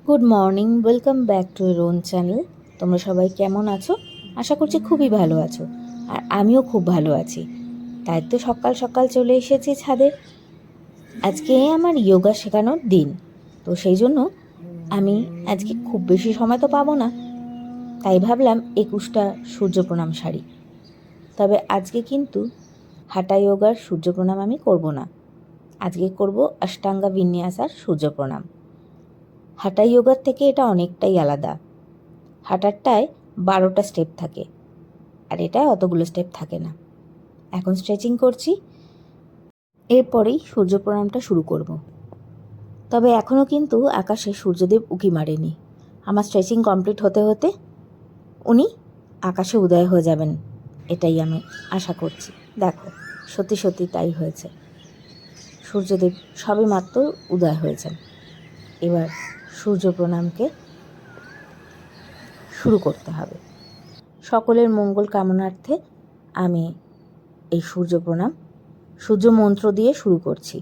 Good morning, welcome back to your own channel. তোমরা সবাই কেমন আছো? আশা করছি খুবই ভালো আছো, আর আমিও খুব ভালো আছি। তাই তো সকাল সকাল চলে এসেছি ছাদে। আজকে আমার যোগা শেখানোর দিন, তো সেই জন্য আমি আজকে খুব বেশি সময় তো পাবো না, তাই ভাবলাম 21টা সূর্য প্রণাম সারি। তবে আজকে কিন্তু হাটা যোগার সূর্য প্রণাম আমি করব না, আজকে করব অষ্টাঙ্গা বিন্যাসার সূর্য প্রণাম। হাটা যোগার থেকে এটা অনেকটাই আলাদা। হাঁটারটায় 12টা স্টেপ থাকে, আর এটায় অতগুলো স্টেপ থাকে না। এখন স্ট্রেচিং করছি, এরপরেই সূর্য প্রণামটা শুরু করব। তবে এখনও কিন্তু আকাশে সূর্যদেব উঁকি মারেনি। আমার স্ট্রেচিং কমপ্লিট হতে হতে উনি আকাশে উদয় হয়ে যাবেন, এটাই আমি আশা করছি। দেখো, সত্যি সত্যি তাই হয়েছে। সূর্যদেব সবে মাত্র উদয় হয়েছেন। এবার সূর্য প্রণামকে শুরু করতে হবে। সকলের মঙ্গল কামনার্থে আমি এই সূর্য প্রণাম সূর্য মন্ত্র দিয়ে শুরু করছি।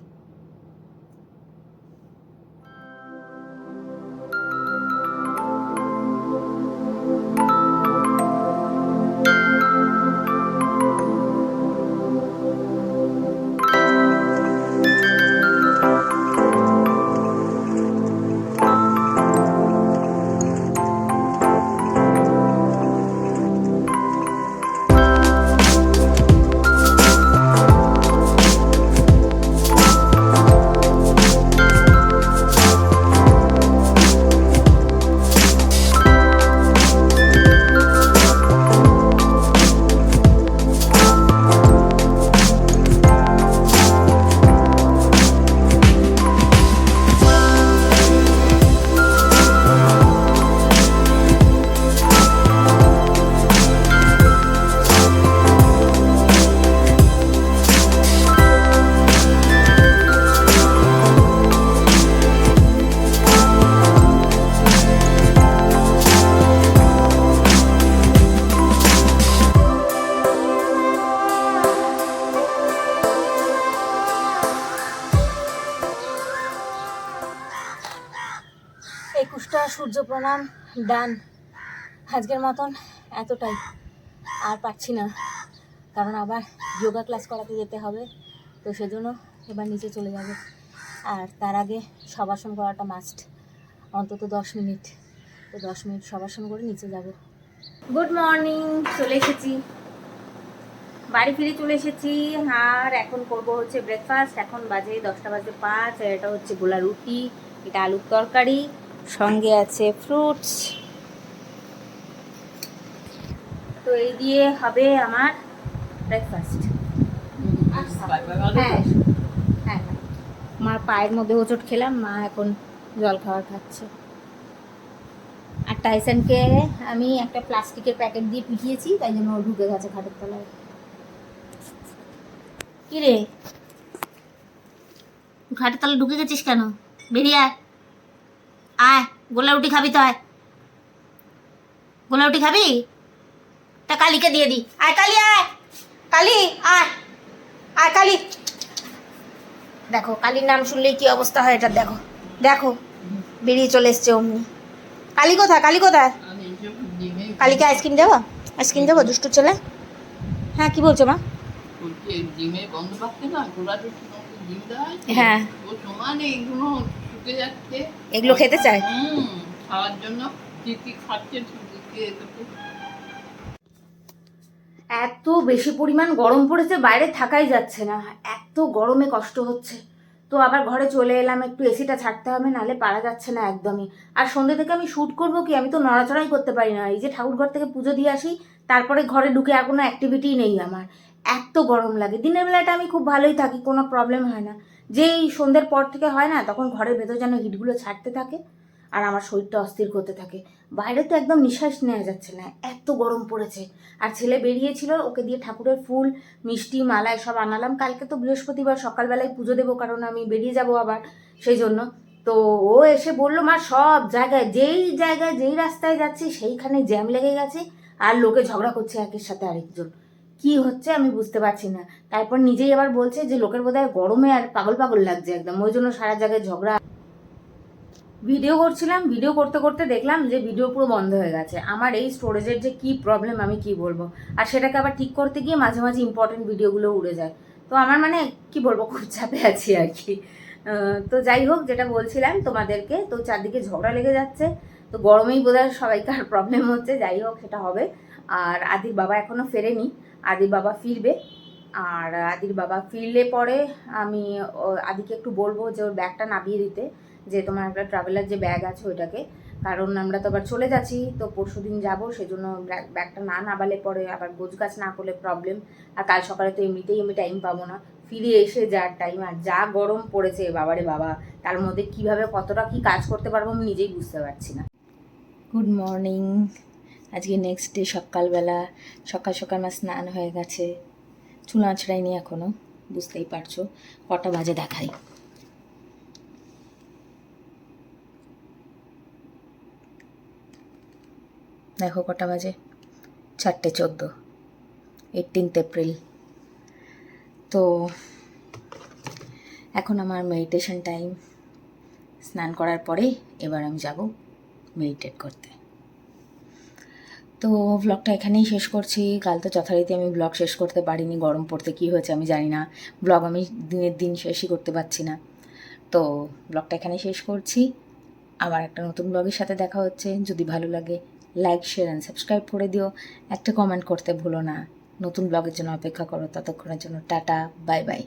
একুশটা সূর্য প্রণাম ডান। আজকের মতন এতটাই, আর পারছি না, কারণ আবার যোগা ক্লাস করাতে যেতে হবে, তো সেজন্য এবার নিচে চলে যাব। আর তার আগে শবাসন করাটা মাস্ট, অন্তত 10 মিনিট। তো 10 মিনিট শবাসন করে নিচে যাব। গুড মর্নিং, চলে এসেছি, বাড়ি ফিরে চলে এসেছি। আর এখন করব হচ্ছে ব্রেকফাস্ট। এখন বাজে 10:05, আর এটা হচ্ছে গোলা রুটি, এটা আলুর তরকারি, সঙ্গে আছে ফ্রুটস। তো এই দিয়ে হবে আমার ব্রেকফাস্ট। হ্যাঁ হ্যাঁ, মার পায়ের মধ্যে হোঁচট খেলাম, মা এখন জল খাবার খাচ্ছে। আর টাইসনকে আমি একটা প্লাস্টিকের প্যাকেট দিয়ে পিটিয়েছি, তাই জন্য ও ঢুকে গেছে খাটের তলায়। কি রে, খাটের তলায় ঢুকে গেছিস কেন? বেরিয়ে আয়, আয়, গোলা রুটি খাবি তো? আয়, গোলা রুটি খাবি? তা কালীকে দিয়ে দি। আয় কালী, আয় কালী, আয় আয় কালী। দেখো, কালীর নাম শুনলেই কি অবস্থা হয় এটা, দেখো দেখো, বেরিয়ে চলে এসছে অমনি। কালী কোথায়, কালী কোথায়? কালীকে আইসক্রিম দেবো, আইসক্রিম দেবো দুষ্টু ছেলে। হ্যাঁ, কি বলছো মা? হ্যাঁ, এগুলো খেতে চায়। খাওয়ার জন্য কি কি খাচ্ছে, এত বেশি পরিমাণ গরম পড়েছে, বাইরে থাকাই যাচ্ছে না, এত গরমে কষ্ট হচ্ছে। তো আবার ঘরে চলে এলাম, একটু এসিটা ছাড়তে হবে, নাহলে পারা যাচ্ছে না একদমই। আর সন্ধ্যে থেকে আমি শ্যুট করবো কি, আমি তো নড়াচড়াই করতে পারি না। এই যে ঠাকুরঘর থেকে পুজো দিয়ে আসি, তারপরে ঘরে ঢুকে আর কোনো অ্যাক্টিভিটিই নেই আমার, এত গরম লাগে। দিনের বেলাটা আমি খুব ভালোই থাকি, কোনো প্রবলেম হয় না। যেই সন্ধ্যের পর থেকে হয় না, তখন ঘরের ভেতর যেন হিটগুলো ছাড়তে থাকে, আর আমার শরীরটা অস্থির করতে থাকে। বাইরে তো একদম নিঃশ্বাস নেওয়া যাচ্ছে না, এত গরম পড়েছে। আর ছেলে বেরিয়েছিল, ওকে দিয়ে ঠাকুরের ফুল, মিষ্টি, মালা এসব আনালাম। কালকে তো বৃহস্পতিবার, সকালবেলায় পুজো দেবো, কারণ আমি বেরিয়ে যাব আবার, সেই জন্য। তো ও এসে বললো, মা সব জায়গায়, যেই রাস্তায় যাচ্ছি সেইখানে জ্যাম লেগে গেছে, আর লোকে ঝগড়া করছে একের সাথে আরেকজন। কি হচ্ছে আমি বুঝতে পারছি না। তারপর নিজেই আবার বলছে যে লোকের বোধহয় গরমে আর পাগল পাগল লাগছে একদম, ওই জন্য সারা জায়গায় ঝগড়া। ভিডিও করছিলাম, ভিডিও করতে করতে দেখলাম যে ভিডিও পুরো বন্ধ হয়ে গেছে। আমার এই স্টোরেজের যে কি প্রবলেম আমি কি বলবো। আর সেটাকে আবার ঠিক করতে গিয়ে মাঝে মাঝে ইম্পর্টেন্ট ভিডিওগুলো উড়ে যায়। তো আমার মানে কি বলবো, খুব চাপে আছি আর কি। তো যাই হোক, যেটা বলছিলাম তোমাদেরকে, তো চারদিকে ঝগড়া লেগে যাচ্ছে। তো গরমেই বোধহয় সবাইকার প্রবলেম হচ্ছে। যাই হোক, সেটা হবে। আর আদির বাবা এখনো ফেরেনি, আদির বাবা ফিরবে। আর আদির বাবা ফিরলে পরে আমি আদিকে একটু বলবো যে ওর ব্যাগটা নামিয়ে দিতে, যে তোমার একটা ট্রাভেলার যে ব্যাগ আছে ওইটাকে। কারণ আমরা তো আবার চলে যাচ্ছি, তো পরশু দিন যাবো, সেজন্য ব্যাগটা না নামালে পরে আবার গোছগাছ না করলে প্রবলেম। আর কাল সকালে তো এমনিতেই আমি টাইম পাবো না, ফিরে এসে যার টাইম, আর যা গরম পড়েছে বাবারে বাবা, তার মধ্যে কিভাবে কতটা কি কাজ করতে পারবো আমি নিজেই বুঝতে পারছি না। Good morning. আজকে নেক্সট ডে, সকালবেলা, সকাল সকাল আমার স্নান হয়ে গেছে, চুল আঁচড়াইনি এখনও, বুঝতেই পারছো। কটা বাজে দেখাই, দেখো কটা বাজে, 4:14, 18 এপ্রিল। তো এখন আমার মেডিটেশন টাইম। স্নান করার পরে এবার আমি যাব মেডিটেট করতে। তো ব্লগটা এখানেই শেষ করছি। কাল তো যথারীতি আমি ব্লগ শেষ করতে পারিনি, গরম পড়তে কী হয়েছে আমি জানি না, ব্লগ আমি দিনের দিন শেষই করতে পারছি না। তো ব্লগটা এখানেই শেষ করছি। আবার একটা নতুন ব্লগের সাথে দেখা হচ্ছে। যদি ভালো লাগে লাইক, শেয়ার অ্যান্ড সাবস্ক্রাইব করে দিও। একটা কমেন্ট করতে ভুলো না। নতুন ব্লগের জন্য অপেক্ষা করো। ততক্ষণের জন্য টাটা, বাই বাই।